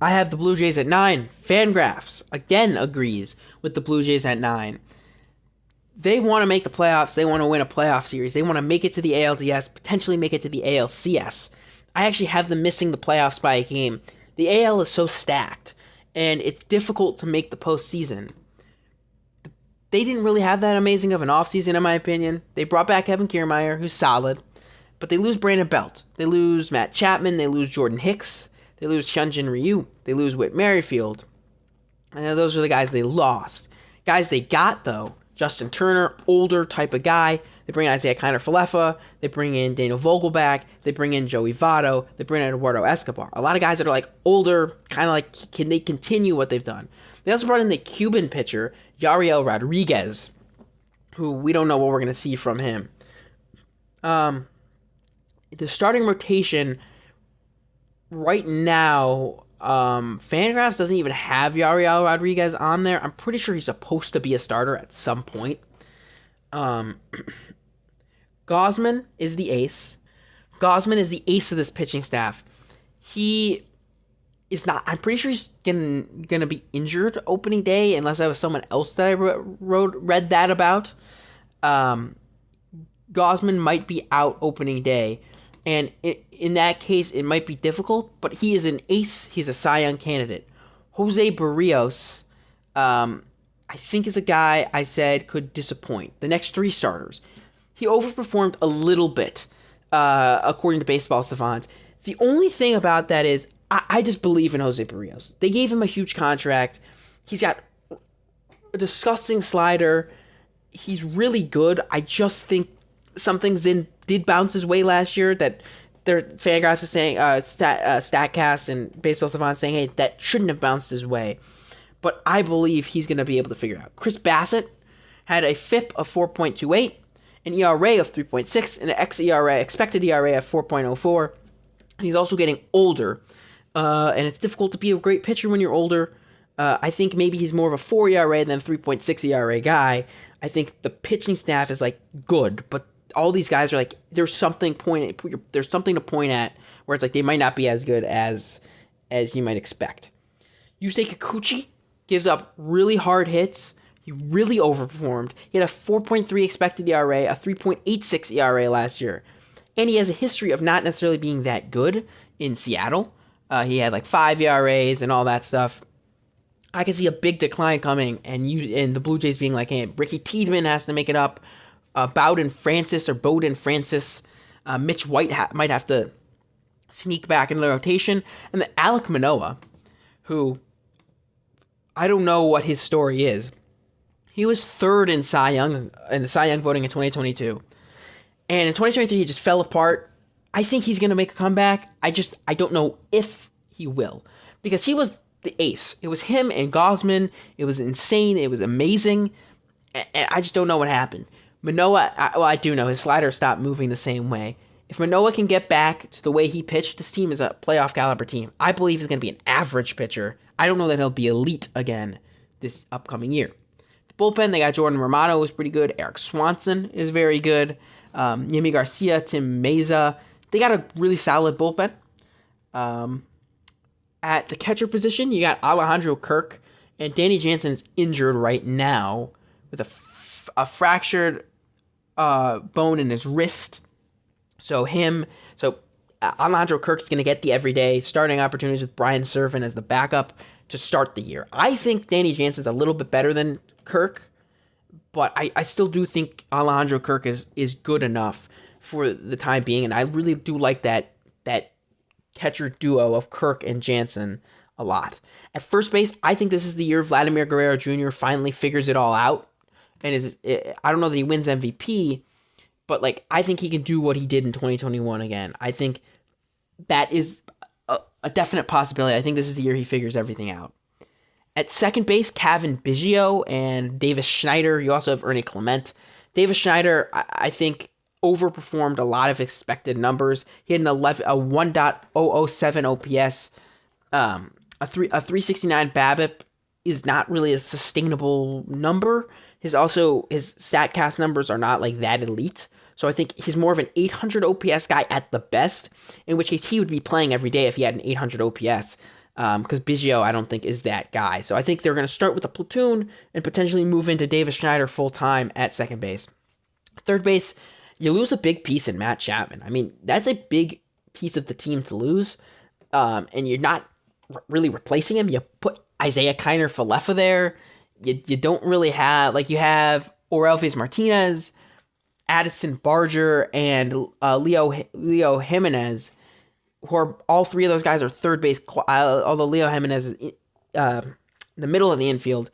I have the Blue Jays at 9. Fangraphs, again, agrees with the Blue Jays at 9. They want to make the playoffs. They want to win a playoff series. They want to make it to the ALDS, potentially make it to the ALCS. I actually have them missing the playoffs by a game. The AL is so stacked, and it's difficult to make the postseason. They didn't really have that amazing of an offseason, in my opinion. They brought back Kevin Kiermaier, who's solid, but they lose Brandon Belt. They lose Matt Chapman. They lose Jordan Hicks. They lose Hyunjin Ryu. They lose Whit Merrifield. And those are the guys they lost. Guys they got, though, Justin Turner, older type of guy. They bring in Isaiah Kiner-Falefa. They bring in Daniel Vogelback. They bring in Joey Votto. They bring in Eduardo Escobar. A lot of guys that are like older, kind of like, can they continue what they've done? They also brought in the Cuban pitcher, Yariel Rodriguez, who we don't know what we're going to see from him. The starting rotation right now, Fangraphs doesn't even have Yariel Rodriguez on there. I'm pretty sure he's supposed to be a starter at some point. Gausman is the ace. Gausman is the ace of this pitching staff. He is not. I'm pretty sure he's gonna be injured opening day, unless I was someone else that I read that about. Gausman might be out opening day, and in that case, it might be difficult. But he is an ace. He's a Cy Young candidate. Jose Barrios, I think, is a guy I said could disappoint. The next 3 starters, he overperformed a little bit, according to Baseball Savant. The only thing about that is, I just believe in Jose Barrios. They gave him a huge contract. He's got a disgusting slider. He's really good. I just think some things did bounce his way last year that their Fangraphs are saying, StatCast and Baseball Savant saying, hey, that shouldn't have bounced his way. But I believe he's going to be able to figure it out. Chris Bassett had a FIP of 4.28, an ERA of 3.6, and an xERA, expected ERA of 4.04. And he's also getting older. And it's difficult to be a great pitcher when you're older. I think maybe he's more of a 4 ERA than a 3.6 ERA guy. I think the pitching staff is like good, but all these guys are like, there's something to point at where it's like they might not be as good as you might expect. Yusei Kikuchi gives up really hard hits. He really overperformed. He had a 4.3 expected ERA, a 3.86 ERA last year. And he has a history of not necessarily being that good in Seattle. He had like 5 ERAs and all that stuff. I can see a big decline coming, and the Blue Jays being like, hey, Ricky Tiedemann has to make it up. Bowden Francis, Mitch White might have to sneak back into the rotation. And then Alek Manoah, who I don't know what his story is. He was 3rd in the Cy Young voting in 2022. And in 2023, he just fell apart. I think he's going to make a comeback. I don't know if he will. Because he was the ace. It was him and Gausman. It was insane. It was amazing. And I just don't know what happened. Manoah, I do know. His slider stopped moving the same way. If Manoah can get back to the way he pitched, this team is a playoff caliber team. I believe he's going to be an average pitcher. I don't know that he'll be elite again this upcoming year. The bullpen, they got Jordan Romano, who's pretty good. Eric Swanson is very good. Yimi Garcia, Tim Meza. They got a really solid bullpen. At the catcher position, you got Alejandro Kirk, and Danny Jansen's injured right now with a fractured bone in his wrist. So Alejandro Kirk's going to get the everyday starting opportunities with Brian Servant as the backup to start the year. I think Danny Jansen's a little bit better than Kirk, but I still do think Alejandro Kirk is good enough for the time being, and I really do like that catcher duo of Kirk and Jansen a lot. At first base, I think this is the year Vladimir Guerrero Jr. finally figures it all out, and I don't know that he wins MVP, but like I think he can do what he did in 2021 again. I think that is a definite possibility. I think this is the year he figures everything out. At second base, Kevin Biggio and Davis Schneider. You also have Ernie Clement. Davis Schneider, I think, overperformed a lot of expected numbers. He had a 1.007 OPS. A 369 BABIP is not really a sustainable number. His StatCast numbers are not like that elite. So I think he's more of an 800 OPS guy at the best, in which case he would be playing every day if he had an 800 OPS. because Biggio, I don't think, is that guy. So I think they're going to start with a platoon and potentially move into Davis Schneider full time at second base. Third base, you lose a big piece in Matt Chapman. I mean, that's a big piece of the team to lose, and you're not really replacing him. You put Isaiah Kiner Falefa there. You don't really have, like, you have Orelvis Martinez, Addison Barger, and Leo Jimenez, who are all three of those guys are third base. Although Leo Jimenez is the middle of the infield,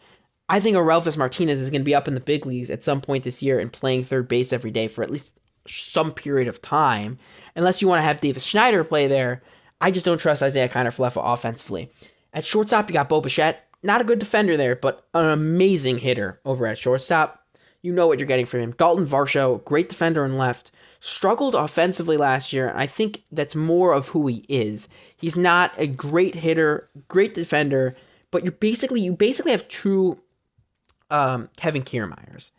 I think Orelvis Martinez is going to be up in the big leagues at some point this year and playing third base every day for at least some period of time. Unless you want to have Davis Schneider play there, I just don't trust Isaiah Kiner Falefa offensively. At shortstop, you got Bo Bichette. Not a good defender there, but an amazing hitter over at shortstop. You know what you're getting from him. Dalton Varsho, great defender in left. Struggled offensively last year, and I think that's more of who he is. He's not a great hitter, great defender, but you basically have two Kevin Kiermaiers.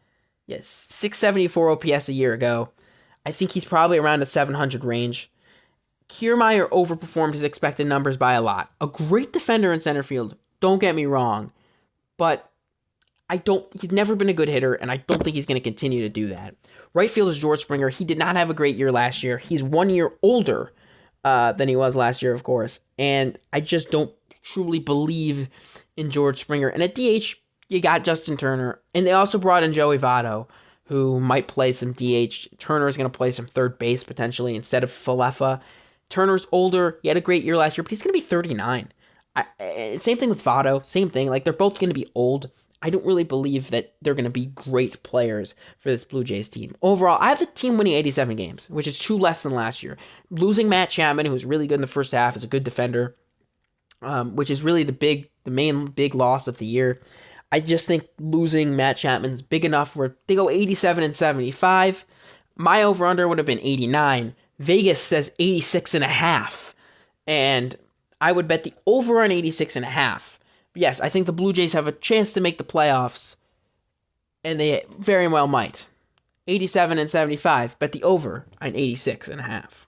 Yes, 674 OPS a year ago. I think he's probably around the 700 range. Kiermaier overperformed his expected numbers by a lot. A great defender in center field, don't get me wrong, but he's never been a good hitter, and I don't think he's going to continue to do that. Right field is George Springer. He did not have a great year last year. He's 1 year older than he was last year, of course, and I just don't truly believe in George Springer. And at DH, you got Justin Turner, and they also brought in Joey Votto, who might play some DH. Turner is going to play some third base potentially instead of Falefa. Turner's older. He had a great year last year, but he's going to be 39. Same thing with Votto. Same thing. Like, they're both going to be old. I don't really believe that they're going to be great players for this Blue Jays team. Overall, I have the team winning 87 games, which is 2 less than last year. Losing Matt Chapman, who was really good in the first half, is a good defender, which is really the main big loss of the year. I just think losing Matt Chapman's big enough where they go 87 and 75. My over-under would have been 89. Vegas says 86.5. And I would bet the over on 86.5. Yes, I think the Blue Jays have a chance to make the playoffs, and they very well might. 87 and 75, bet the over on 86.5.